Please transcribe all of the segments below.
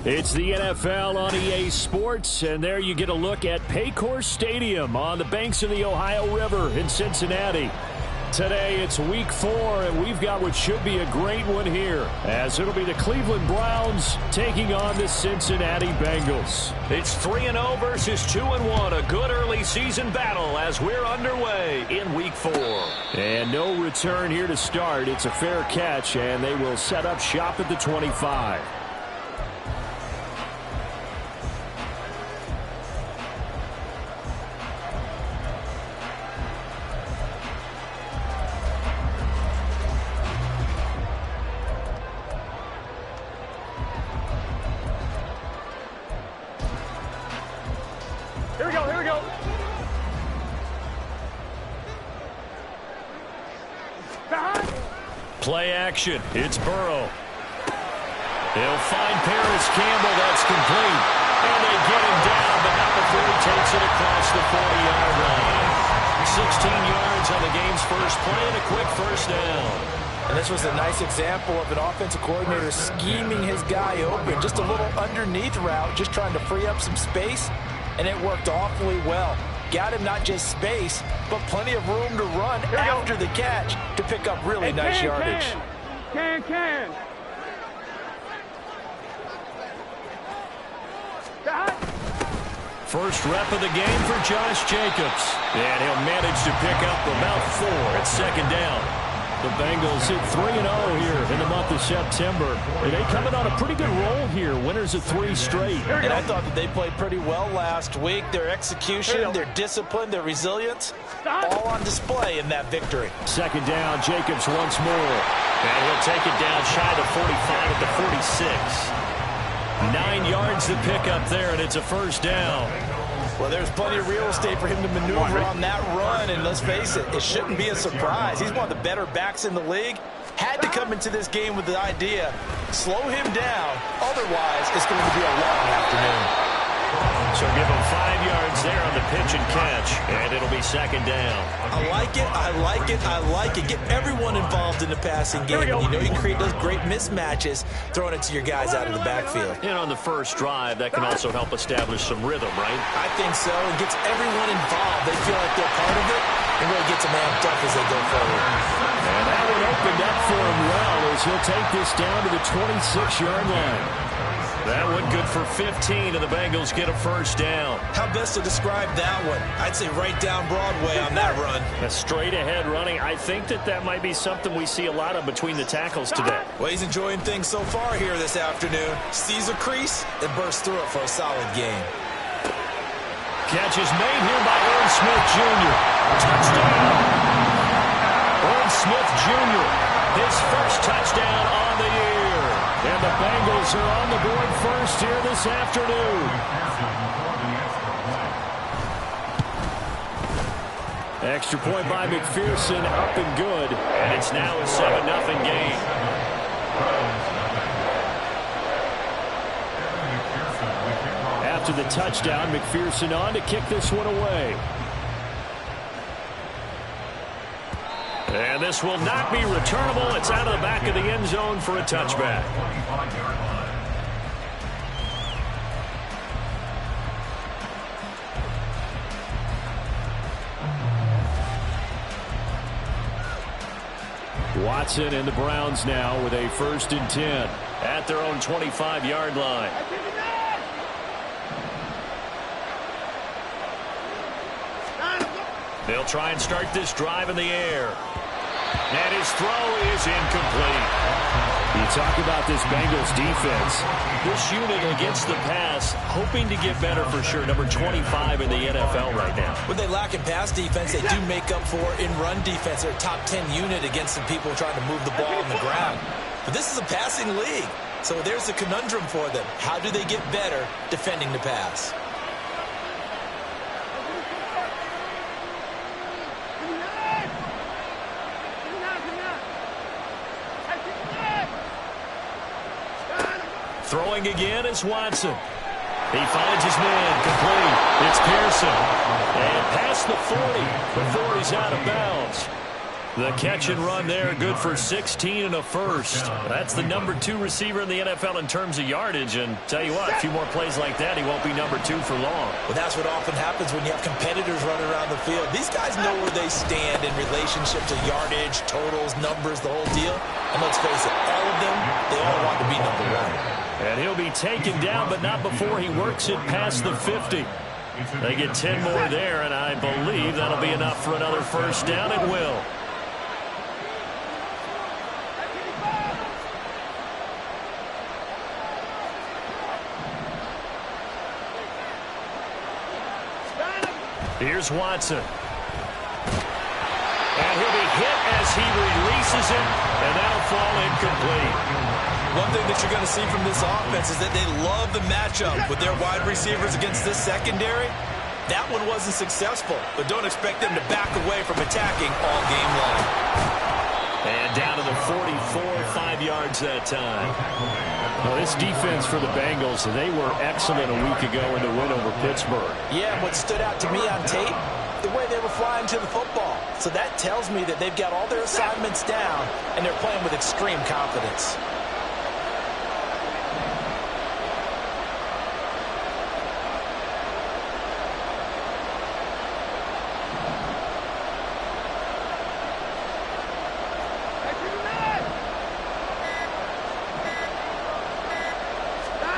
It's the NFL on EA Sports, and there you get a look at Paycor Stadium on the banks of the Ohio River in Cincinnati. Today it's week 4, and we've got what should be a great one here, as it'll be the Cleveland Browns taking on the Cincinnati Bengals. It's 3-0 versus 2-1, a good early season battle as we're underway in week 4. And no return here to start. It's a fair catch, and they will set up shop at the 25. Here we go. Play action. It's Burrow. He'll find Paris Campbell. That's complete. And they get him down, but not before he takes it across the 40-yard line. 16 yards on the game's first play and a quick first down. And this was a nice example of an offensive coordinator scheming his guy open. Just a little underneath route, just trying to free up some space. And it worked awfully well. Got him not just space, but plenty of room to run after the catch to pick up really nice yardage. Can. First rep of the game for Josh Jacobs. And he'll manage to pick up about 4 at second down. The Bengals hit 3-0 here in the month of September. And they coming on a pretty good roll here. Winners of 3 straight. And I thought that they played pretty well last week. Their execution, their discipline, their resilience, all on display in that victory. Second down, Jacobs once more. And he'll take it down shy of the 45 at the 46. 9 yards to pick up there, and it's a first down. Well, there's plenty of real estate for him to maneuver on that run, and let's face it, it shouldn't be a surprise. He's one of the better backs in the league. Had to come into this game with the idea, slow him down, otherwise it's going to be a long afternoon. So give him 5 yards there on the pitch and catch, and it'll be second down. I like it. Get everyone involved in the passing game. You know you can create those great mismatches throwing it to your guys out of the backfield. And on the first drive, that can also help establish some rhythm, right? I think so. It gets everyone involved. They feel like they're part of it, and really gets them amped up as they go forward. And that one opened up for him well as he'll take this down to the 26-yard line. That one good for 15, and the Bengals get a first down. How best to describe that one? I'd say right down Broadway on that run. A straight-ahead running. I think that might be something we see a lot of between the tackles today. Well, he's enjoying things so far here this afternoon. Sees a crease and bursts through it for a solid game. Catch is made here by Aaron Smith Jr. Touchdown! Aaron Smith Jr., his first touchdown on the year. And the Bengals are on the board first here this afternoon. Extra point by McPherson, up and good. And it's now a 7-0 game. After the touchdown, McPherson on to kick this one away. And this will not be returnable. It's out of the back of the end zone for a touchback. Watson and the Browns now with a 1st and 10 at their own 25-yard line. They'll try and start this drive in the air. And his throw is incomplete. You talk about this Bengals defense. This unit against the pass, hoping to get better for sure. Number 25 in the NFL right now. When they lack in pass defense, they do make up for in run defense. They're a top 10 unit against some people trying to move the ball on the ground. But this is a passing league. So there's a conundrum for them. How do they get better defending the pass? Throwing again is Watson. He finds his man, complete. It's Pearson. And past the 40 before he's out of bounds. The catch and run there, good for 16 and a first. That's the number 2 receiver in the NFL in terms of yardage. And tell you what, a few more plays like that, he won't be number 2 for long. Well, that's what often happens when you have competitors running around the field. These guys know where they stand in relationship to yardage, totals, numbers, the whole deal. And let's face it, all of them, they all want to be number 1. And he'll be taken down, but not before he works it past the 50. They get 10 more there, and I believe that'll be enough for another first down. It will. Here's Watson. And he'll be hit as he releases it, and that'll fall incomplete. One thing that you're going to see from this offense is that they love the matchup with their wide receivers against this secondary. That one wasn't successful, but don't expect them to back away from attacking all game long. And down to the 44, 5 yards that time. Well, this defense for the Bengals, they were excellent a week ago in the win over Pittsburgh. Yeah, and what stood out to me on tape, the way they were flying to the football. So that tells me that they've got all their assignments down, and they're playing with extreme confidence.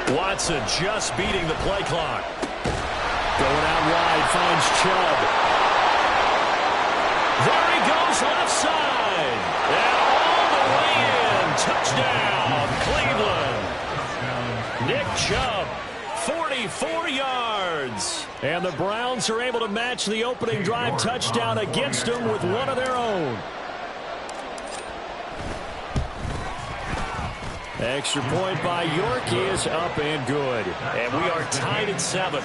Watson just beating the play clock. Going out wide, finds Chubb. There he goes left side. And all the way in. Touchdown, Cleveland. Nick Chubb, 44 yards. And the Browns are able to match the opening drive touchdown against them with one of their own. Extra point by York is up and good. And we are tied at 7.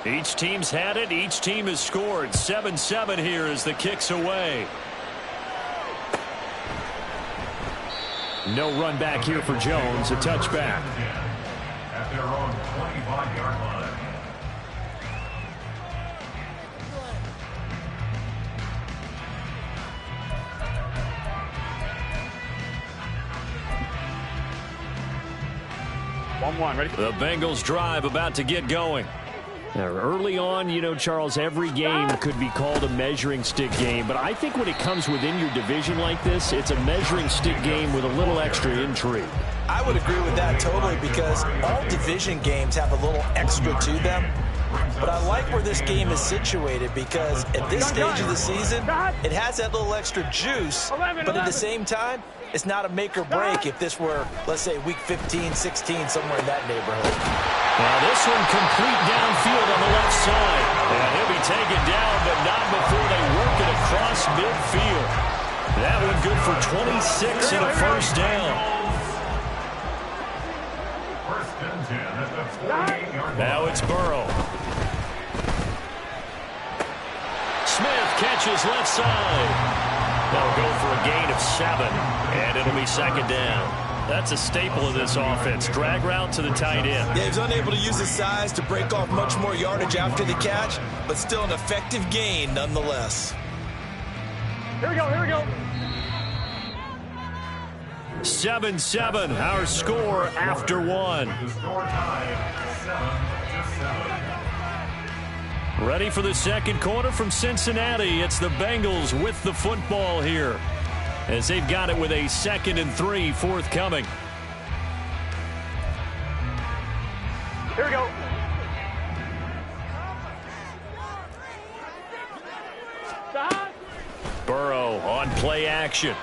Each team's had it. Each team has scored. 7-7 here as the kick's away. No run back here for Jones. A touchback. At their own 25-yard line. Ready? The Bengals drive about to get going. Now, early on, you know, Charles, every game could be called a measuring stick game, but I think when it comes within your division like this, it's a measuring stick game with a little extra intrigue. I would agree with that totally, because all division games have a little extra to them. But I like where this game is situated, because at this stage of the season, it has that little extra juice, but at the same time, it's not a make or break if this were, let's say, week 15, 16, somewhere in that neighborhood. Now this one complete downfield on the left side. And he'll be taken down, but not before they work it across midfield. That one good for 26 and a first down. Now it's Burrow. Smith catches left side. They'll go for a gain of 7, and it'll be second down. That's a staple of this offense. Drag route to the tight end. Yeah, he's unable to use his size to break off much more yardage after the catch, but still an effective gain nonetheless. Here we go, here we go. 7-7, our score after 1. Ready for the second quarter from Cincinnati. It's the Bengals with the football here, as they've got it with a 2nd and 3 forthcoming. Here we go. Burrow on play action.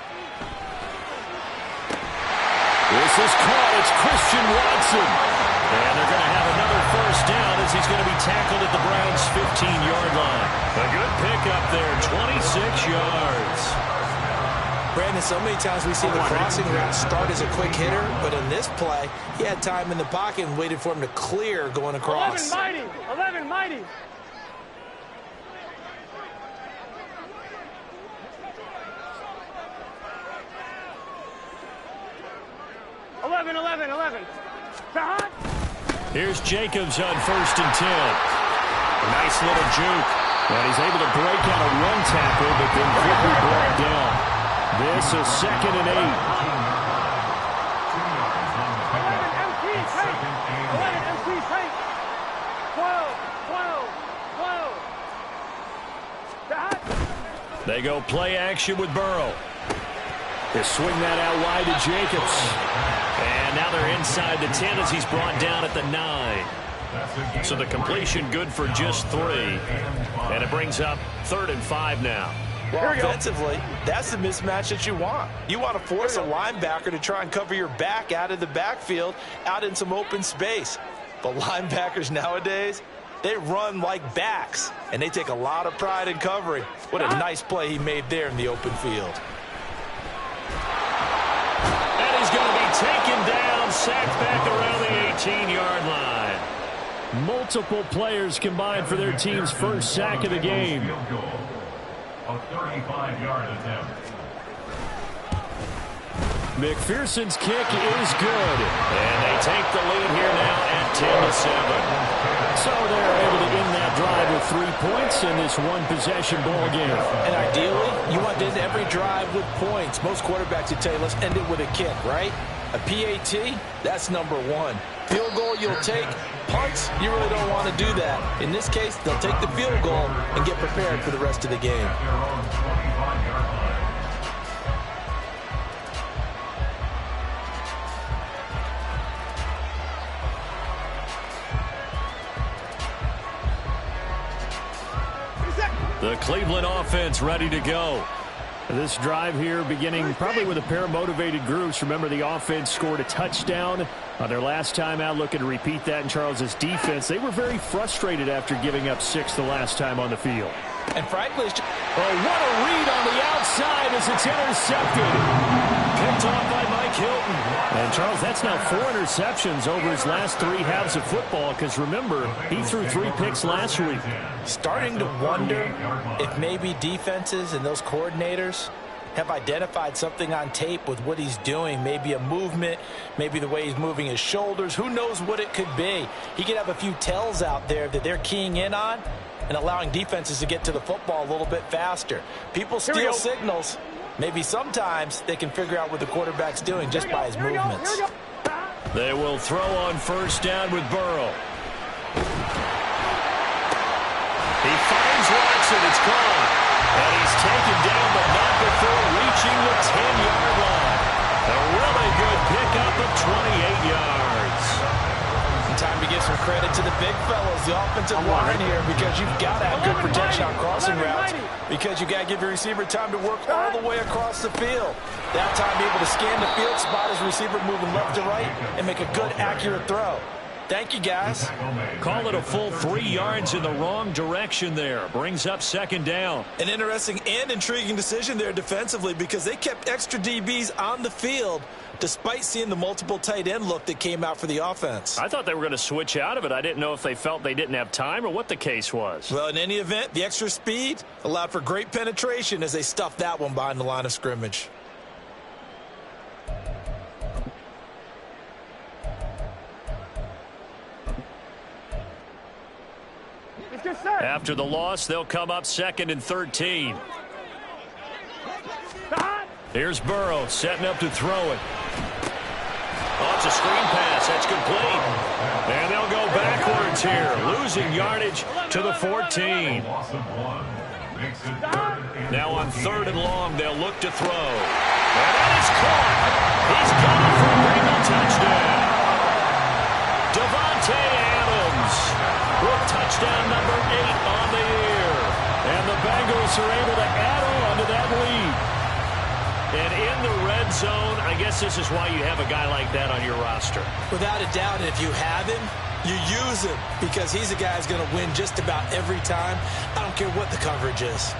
This is caught. It's Christian Watson. And they're going to have another first down as he's going to be tackled at the Browns' 15-yard line. A good pickup there, 26 yards. Brandon, so many times we see the crossing route start as a quick hitter, but in this play, he had time in the pocket and waited for him to clear going across. 11 mighty. 11. Here's Jacobs on 1st and 10. Nice little juke. And he's able to break out a run tackle, but then quickly brought down. This is 2nd and 8. They go play action with Burrow. They swing that out wide to Jacobs. And now they're inside the 10 as he's brought down at the 9. So the completion good for just 3. And it brings up 3rd and 5 now. Well, offensively, that's the mismatch that you want. You want to force a linebacker to try and cover your back out of the backfield, out in some open space. But linebackers nowadays, they run like backs, and they take a lot of pride in covering. What a nice play he made there in the open field. And he's going to be taken down, sacked back around the 18-yard line. Multiple players combined for their team's first sack of the game. A 35-yard attempt. McPherson's kick is good. And they take the lead here now at 10-7. So they're able to end that drive with 3 points in this one-possession ball game. And ideally, you want to end every drive with points. Most quarterbacks would tell you, let's end it with a kick, right? A PAT, that's number 1. Field goal you'll take. Punts, you really don't want to do that. In this case, they'll take the field goal and get prepared for the rest of the game. The Cleveland offense ready to go. This drive here beginning probably with a pair of motivated groups. Remember, the offense scored a touchdown on their last time out. Looking to repeat that in Charles's defense. They were very frustrated after giving up 6 the last time on the field. And frankly, it's just... Oh, what a read on the outside as it's intercepted. Picked off by Mike Hilton. And, Charles, that's now 4 interceptions over his last 3 halves of football because, remember, he threw 3 picks last week. Starting to wonder if maybe defenses and those coordinators have identified something on tape with what he's doing. Maybe a movement, maybe the way he's moving his shoulders. Who knows what it could be? He could have a few tells out there that they're keying in on and allowing defenses to get to the football a little bit faster. People steal signals. Maybe sometimes they can figure out what the quarterback's doing just by his movements. They will throw on first down with Burrow. He finds Watson. It's gone. And he's taken down, but not before reaching the 10-yard line. A really good pickup of 28 yards. Time to give some credit to the big fellas, the offensive line here, because you've got to have good protection on crossing routes, because you've got to give your receiver time to work all the way across the field. That time able to scan the field, spot his receiver moving left to right, and make a good, accurate throw. Thank you, guys. Call it a full 3 yards in the wrong direction there. Brings up second down. An interesting and intriguing decision there defensively, because they kept extra DBs on the field despite seeing the multiple tight end look that came out for the offense. I thought they were going to switch out of it. I didn't know if they felt they didn't have time or what the case was. Well, in any event, the extra speed allowed for great penetration as they stuffed that one behind the line of scrimmage. After the loss, they'll come up 2nd and 13. Here's Burrow setting up to throw it. Oh, it's a screen pass. That's complete. And they'll go backwards here, losing yardage to the 14. Now on 3rd and long, they'll look to throw. And that is caught. He's gone for a Bengal touchdown. Devontae Adams with touchdown number 8 on the year. And the Bengals are able to add on to that lead. And in the red zone, I guess this is why you have a guy like that on your roster. Without a doubt, if you have him, you use him, because he's a guy who's going to win just about every time. I don't care what the coverage is.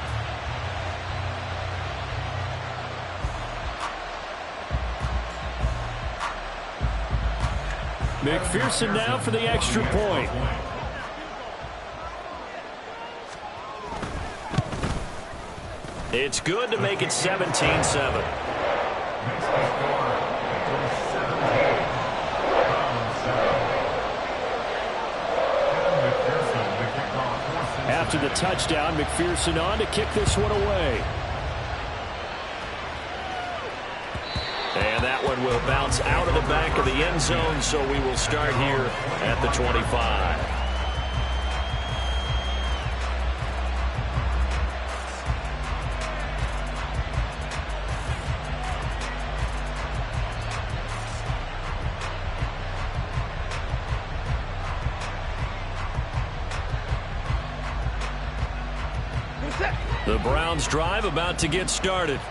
McPherson now for the extra point. It's good to make it 17-7. after the touchdown. McPherson on to kick this one away. And that one will bounce out of the back of the end zone, so we will start here at the 25. The Browns drive about to get started.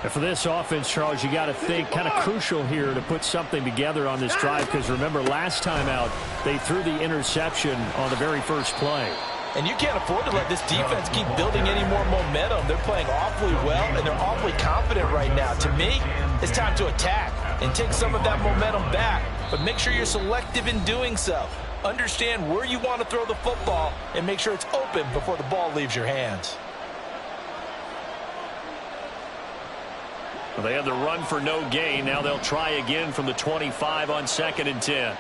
And for this offense, Charles, you got to think kind of crucial here to put something together on this drive, because remember last time out they threw the interception on the very first play. And you can't afford to let this defense keep building any more momentum. They're playing awfully well, and they're awfully confident right now. To me, it's time to attack and take some of that momentum back, but make sure you're selective in doing so. Understand where you want to throw the football and make sure it's open before the ball leaves your hands. Well, they had the run for no gain. Now they'll try again from the 25 on 2nd and 10.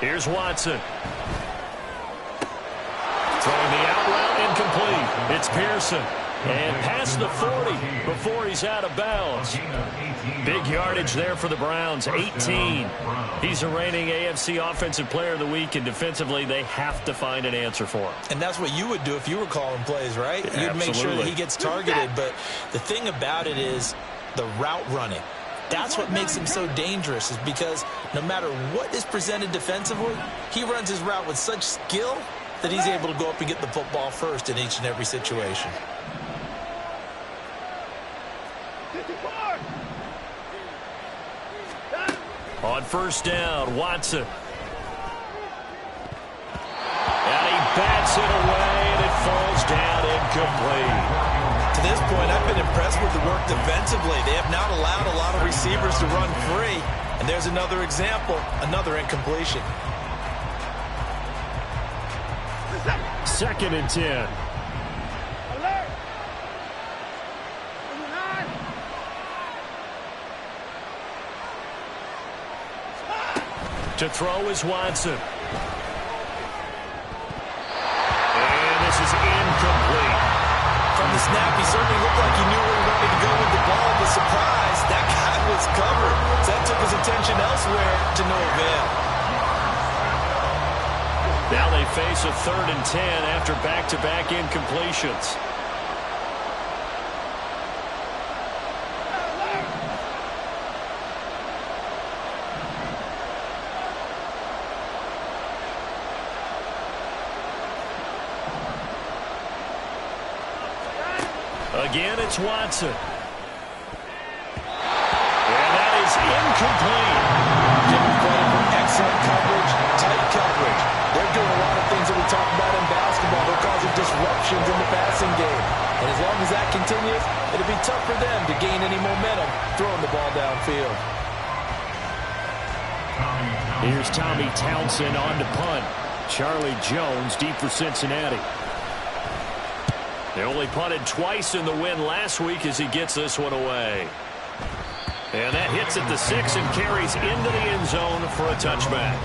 Here's Watson. Throwing the out route, incomplete. It's Pearson. And past the 40 before he's out of bounds. Big yardage there for the Browns, 18. He's the reigning AFC Offensive Player of the Week, and defensively they have to find an answer for him. And that's what you would do if you were calling plays, right? Yeah, you'd make sure that he gets targeted. But the thing about it is the route running. That's what makes him so dangerous, is because no matter what is presented defensively, he runs his route with such skill that he's able to go up and get the football first in each and every situation. On first down, Watson. And he bats it away, and it falls down incomplete. To this point, I've been impressed with the work defensively. They have not allowed a lot of receivers to run free. And there's another example, another incompletion. 2nd and 10. To throw is Watson. And this is incomplete. From the snap, he certainly looked like he knew where he wanted to go with the ball. The surprise, that guy was covered. So that took his attention elsewhere to no avail. Now they face a 3rd and 10 after back-to-back incompletions. Again, it's Watson. And that is incomplete. Give him credit for excellent coverage, tight coverage. They're doing a lot of things that we talk about in basketball. They're causing disruptions in the passing game. And as long as that continues, it'll be tough for them to gain any momentum throwing the ball downfield. Here's Tommy Townsend on to punt. Charlie Jones deep for Cincinnati. They only punted twice in the win last week as he gets this one away. And that hits at the 6 and carries into the end zone for a touchback.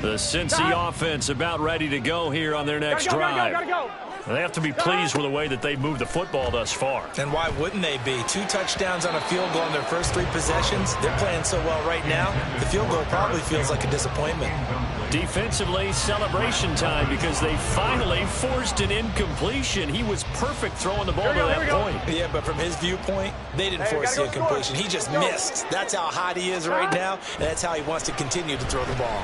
The Cincy offense about ready to go here on their next drive. They have to be pleased with the way that they've moved the football thus far. And why wouldn't they be? 2 touchdowns on a field goal in their first 3 possessions. They're playing so well right now, the field goal probably feels like a disappointment. Defensively, celebration time, because they finally forced an incompletion. He was perfect throwing the ball to that point. Yeah, but from his viewpoint, they didn't force the incompletion. He just missed. That's how hot he is right now, and that's how he wants to continue to throw the ball.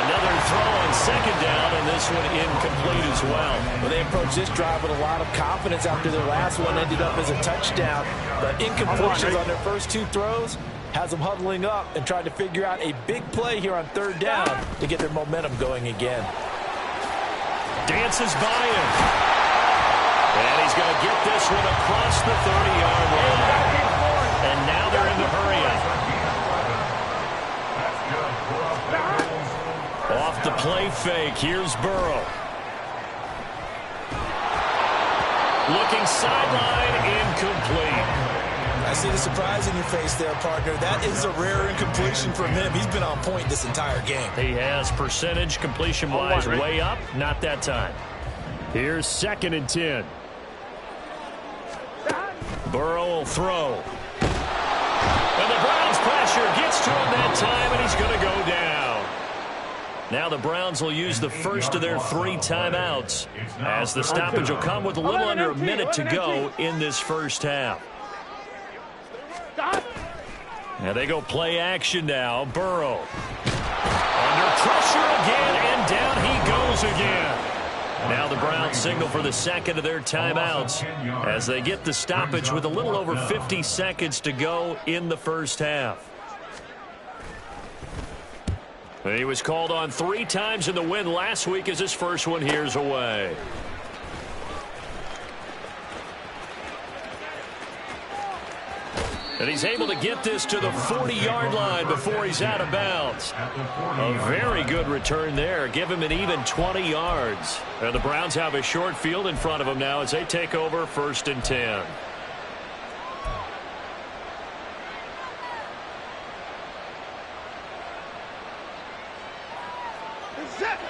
Another throw on 2nd down, and this one incomplete as well. Well, they approached this drive with a lot of confidence after their last one ended up as a touchdown. But incompletions on their first 2 throws has them huddling up and trying to figure out a big play here on 3rd down to get their momentum going again. Dances by him. And he's going to get this one across the 30-yard line. And now they're in the hurry-up. play fake. Here's Burrow. Looking sideline, incomplete. I see the surprise in your face there, partner. That is a rare incompletion from him. He's been on point this entire game. He has percentage completion-wise way up. Not that time. Here's 2nd and 10. Burrow will throw. And the Browns pressure gets to him that time, and he's going to go down. Now the Browns will use the first of their 3 timeouts, as the stoppage will come with a little under a minute to go in this first half. And they go play action now. Burrow. Under pressure again, and down he goes again. Now the Browns signal for the second of their timeouts as they get the stoppage with a little over 50 seconds to go in the first half. He was called on 3 times in the win last week as his first one here's away. And he's able to get this to the 40-yard line before he's out of bounds. A very good return there. Give him an even 20 yards. And the Browns have a short field in front of them now as they take over 1st and 10.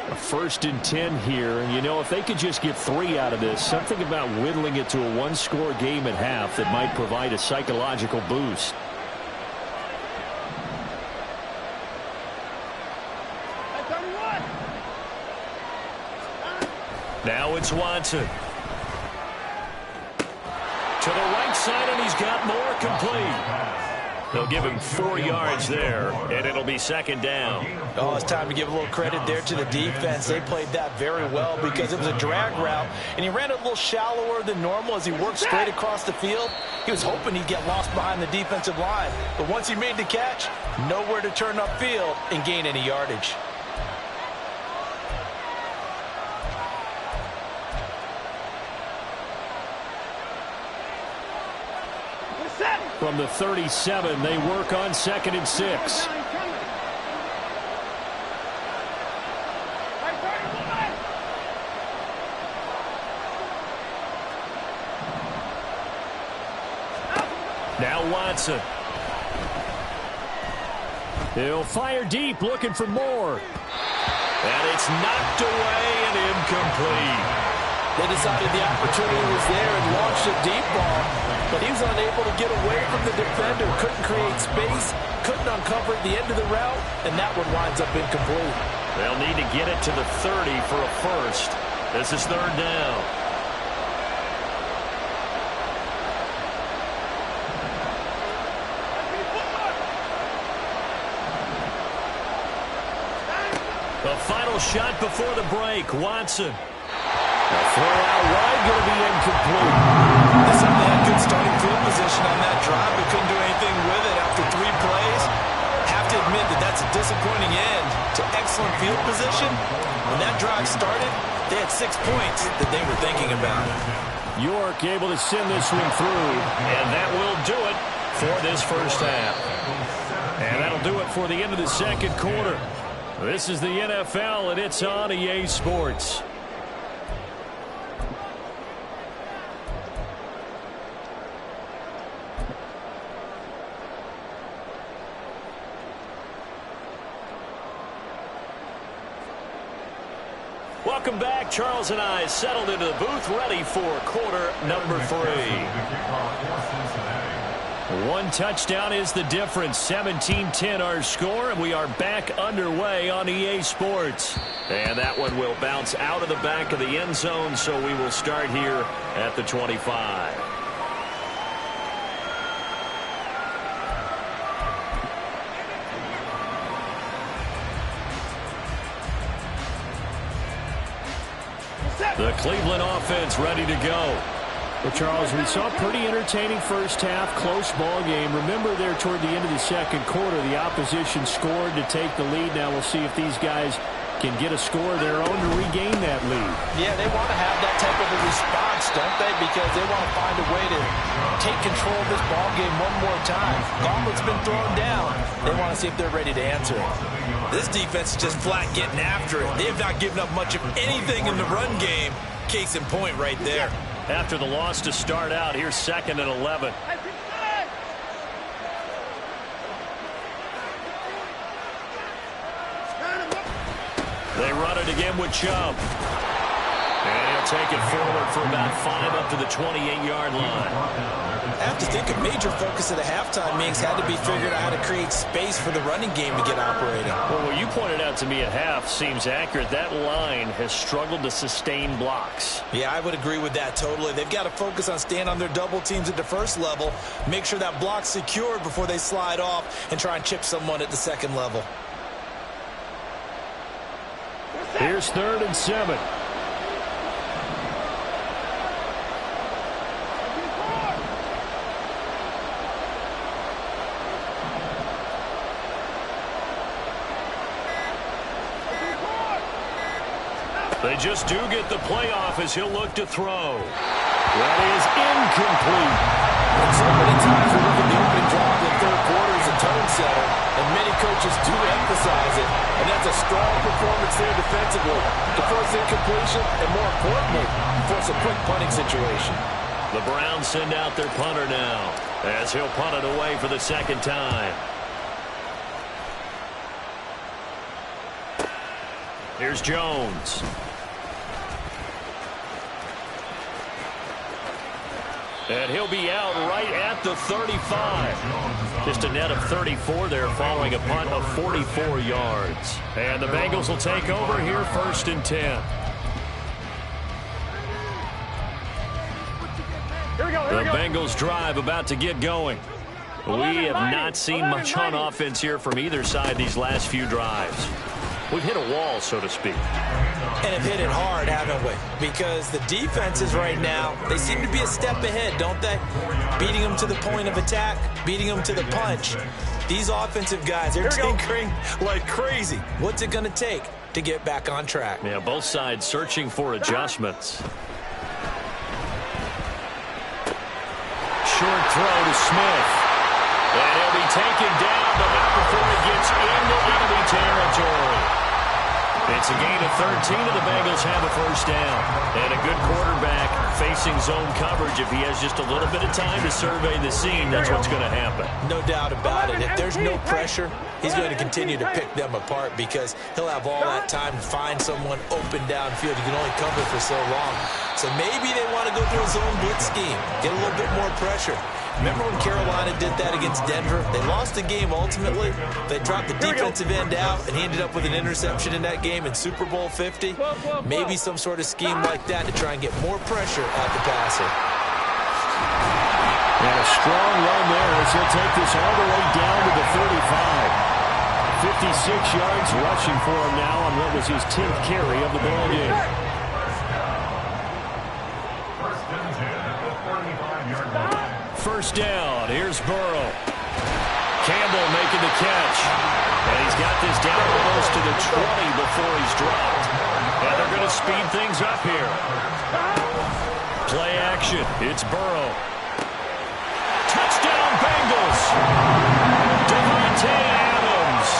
A 1st and 10 here, and you know, if they could just get 3 out of this, something about whittling it to a 1-score game at half that might provide a psychological boost. Now it's Watson. To the right side, and he's got more complete. They'll give him 4 yards there, and it'll be 2nd down. Oh, it's time to give a little credit there to the defense. They played that very well because it was a drag route, and he ran it a little shallower than normal as he worked straight across the field. He was hoping he'd get lost behind the defensive line, but once he made the catch, nowhere to turn upfield and gain any yardage. From the 37, they work on 2nd and 6. Now Watson. He'll fire deep, looking for more. And it's knocked away and incomplete. They decided the opportunity was there and launched a deep ball, but he was unable to get away from the defender, couldn't create space, couldn't uncover the end of the route, and that one winds up incomplete. They'll need to get it to the 30 for a first. This is 3rd down. The final shot before the break, Watson. The throw out wide, going to be incomplete. They certainly had good starting field position on that drive, but couldn't do anything with it after 3 plays. Have to admit that that's a disappointing end to excellent field position. When that drive started, they had 6 points that they were thinking about. York able to send this one through, and that will do it for this first half. And that'll do it for the end of the 2nd quarter. This is the NFL, and it's on EA Sports. Welcome back. Charles and I settled into the booth, ready for quarter number 3. 1 touchdown is the difference. 17-10 our score, and we are back underway on EA Sports. And that one will bounce out of the back of the end zone, so we will start here at the 25. The Cleveland offense ready to go. Well, Charles, we saw a pretty entertaining first half, close ball game. Remember there toward the end of the 2nd quarter, the opposition scored to take the lead. Now we'll see if these guys and get a score of their own to regain that lead. Yeah, they want to have that type of a response, don't they? Because they want to find a way to take control of this ball game one more time. Gauntlet's been thrown down. They want to see if they're ready to answer it. This defense is just flat getting after it. They have not given up much of anything in the run game. Case in point right there. After the loss to start out, here's 2nd and 11. They run it again with Chubb. And he'll take it forward for about 5 up to the 28-yard line. I have to think a major focus of the halftime meetings had to be figuring out how to create space for the running game to get operating. Well, what you pointed out to me at half seems accurate. That line has struggled to sustain blocks. Yeah, I would agree with that totally. They've got to focus on staying on their double teams at the first level, make sure that block's secured before they slide off and try and chip someone at the second level. Here's 3rd and 7. They just do get the playoff as he'll look to throw. That is incomplete. And so many times we look at the opening drive in the third quarter as a tone setter, and many coaches do emphasize it, and that's a strong performance there defensively to force incompletion and, more importantly, force a quick punting situation. The Browns send out their punter now as he'll punt it away for the 2nd time. Here's Jones. And he'll be out right at the 35. Just a net of 34 there following a punt of 44 yards. And the Bengals will take over here 1st and 10. The Bengals drive about to get going. We have not seen much on offense here from either side these last few drives. We've hit a wall, so to speak. And have hit it hard, haven't we? Because the defenses right now, they seem to be a step ahead, don't they? Beating them to the point of attack, beating them to the punch. These offensive guys, they're tinkering like crazy. What's it going to take to get back on track? Yeah, both sides searching for adjustments. Short throw to Smith. And he'll be taken down, but not before he gets into enemy territory. It's a gain of 13, and the Bengals have a 1st down. And a good quarterback facing zone coverage. If he has just a little bit of time to survey the scene, that's what's going to happen. No doubt about it. If there's no pressure, he's going to continue to pick them apart because he'll have all that time to find someone open downfield. He can only cover for so long. So maybe they want to go through a zone blitz scheme, get a little bit more pressure. Remember when Carolina did that against Denver? They lost the game ultimately. They dropped the defensive end out, and he ended up with an interception in that game in Super Bowl 50. Maybe some sort of scheme like that to try and get more pressure at the passer. And a strong run there as he'll take this all the way down to the 35. 56 yards rushing for him now on what was his 10th carry of the ball game. First down. Here's Burrow. Campbell making the catch. And he's got this down almost to the 20 before he's dropped. And they're going to speed things up here. Play action. It's Burrow. Touchdown Bengals. Devontae Adams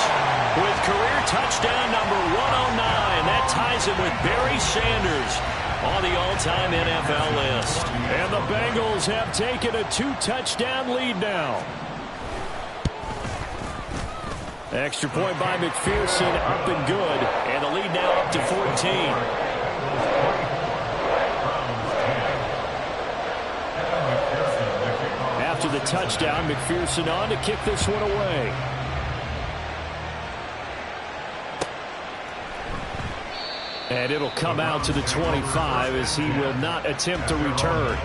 with career touchdown number 109. That ties him with Barry Sanders on the all-time NFL list. And the Bengals have taken a 2-touchdown lead now. Extra point by McPherson, up and good. And the lead now up to 14. After the touchdown, McPherson on to kick this one away. And it'll come out to the 25 as he will not attempt to return.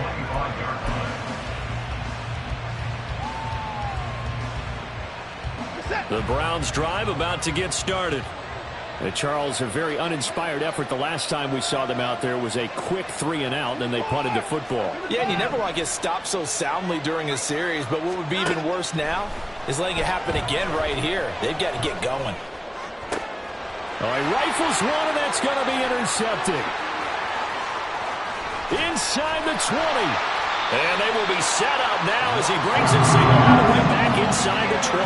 The Browns drive about to get started. Charles, a very uninspired effort. The last time we saw them out there was a quick 3-and-out, and then they punted the football. Yeah, and you never want to get stopped so soundly during a series, but what would be even worse now is letting it happen again right here. They've got to get going. Oh, he rifles one, and that's going to be intercepted. Inside the 20. And they will be set up now as he brings it single all the way back inside the 20.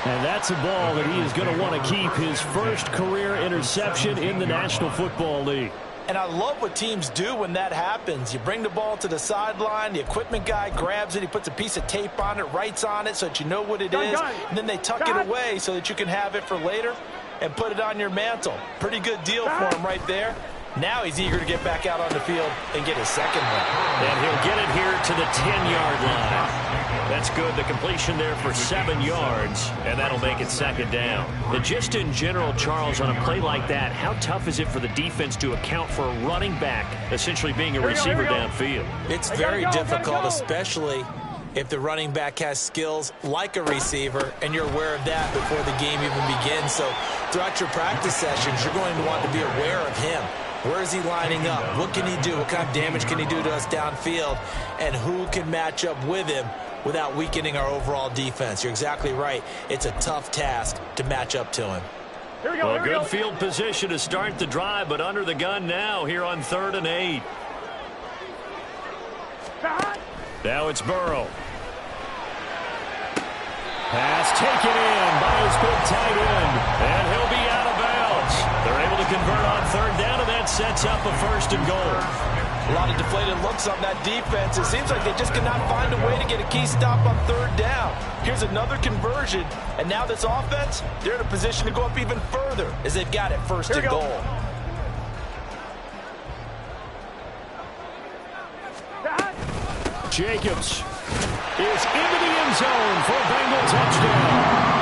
And that's a ball that he is going to want to keep, his first career interception in the National Football League. And I love what teams do when that happens. You bring the ball to the sideline, the equipment guy grabs it, he puts a piece of tape on it, writes on it so that you know what it is, and then they tuck it away so that you can have it for later and put it on your mantle. Pretty good deal for him right there. Now he's eager to get back out on the field and get his second one. And he'll get it here to the 10-yard line. That's good. The completion there for 7 yards, and that'll make it second down. And just in general, Charles, on a play like that, how tough is it for the defense to account for a running back essentially being a receiver downfield? It's very difficult, especially if the running back has skills like a receiver, and you're aware of that before the game even begins. So throughout your practice sessions, you're going to want to be aware of him. Where is he lining up? What can he do? What kind of damage can he do to us downfield? And who can match up with him without weakening our overall defense? You're exactly right. It's a tough task to match up to him. Well, good field position to start the drive, but under the gun now here on 3rd and 8. Now it's Burrow. Pass taken in by his big tight end, and he'll be out of bounds. They're able to convert on 3rd down, and that sets up a 1st and goal. A lot of deflated looks on that defense. It seems like they just cannot find a way to get a key stop on 3rd down. Here's another conversion, and now this offense, they're in a position to go up even further as they've got it 1st and goal. Jacobs is into the end zone for a Bengal touchdown.